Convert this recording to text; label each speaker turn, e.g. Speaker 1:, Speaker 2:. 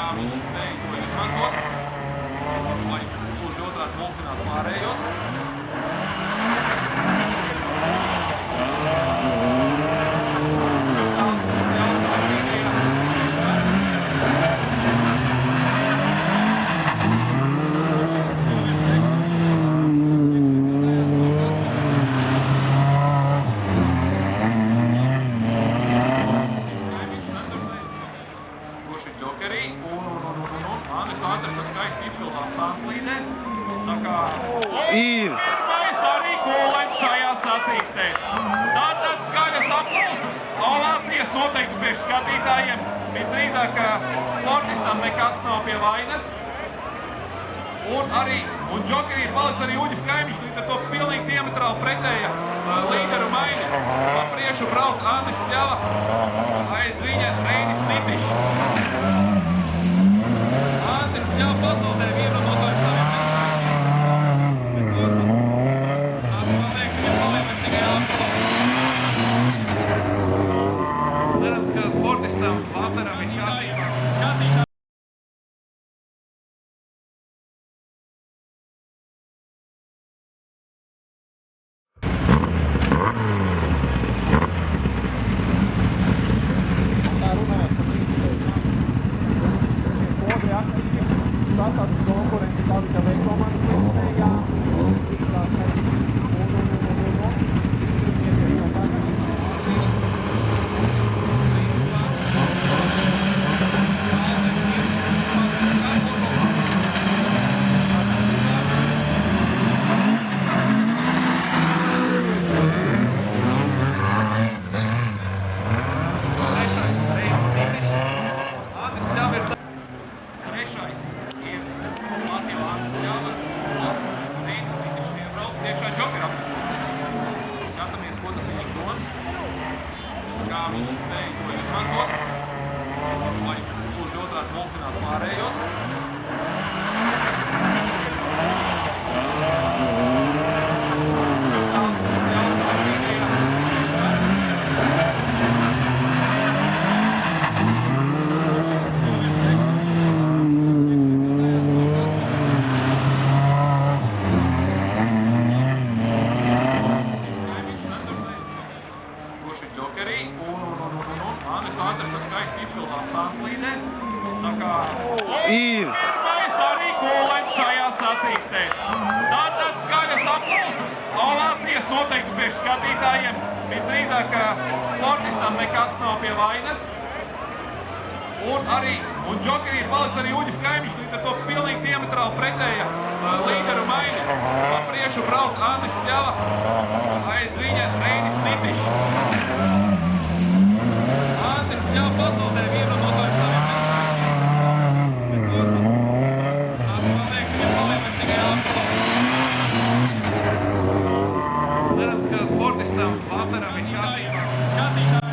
Speaker 1: kā viņš spēja to izmantot, lai gluži otrādi mulcinātu pārējos. Džokerī, un Andris Antrašs skaisti izpildās Sanslīdē. Tā kā pirmais arī kūleņš šajās sacīkstēs. Tātad skaļas aplauses, ovācijas noteikti priekš skatītājiem. Visdrīzāk, ka sportistam nekas nav pie vainas. Un Džokerī ir palicis arī Uģis Kaimiņš, līdz ar to pilnīgi diametrāli pretēja līderu maiņa. Pa priekšu brauc Andris Pļava, aiz viņa Reinis Nitišs. Andris Pļava pazaudē vienu no tādiem saviem metodiem. Tas noteikti viņam paliek tikai apkalpot. Cerams, ka sportistam Vaperam viss kārtībā.
Speaker 2: Tātad konkurence palika veiklomāni presējā, kā viņš spēja to izmantot, lai gluži otrādi mulcinātu pārējos. Džokerī, un Andris Antrašs skaisti izpildās Sanslīdē. Tā kā pirmais arī kūleņš šajās sacīkstēs. Tātad skaļas aplauses, ovācijas noteikti priekš skatītājiem. Visdrīzāk, ka sportistam nekas nav pie vainas. Un Džokerī ir palicis arī Uģis Kaimiņš, līdz ar to pilnīgi diametrāli pretēja līderu maiņa. Pa priekšu brauc Andris Pļava, aiz viņa Reinis Nitišs. Andris Pļava pazaudē vienu no tādiem saviem metodiem. Tas noteikti viņam paliek tikai apkalpot. Cerams, ka sportistam Vaperam viss kārtībā.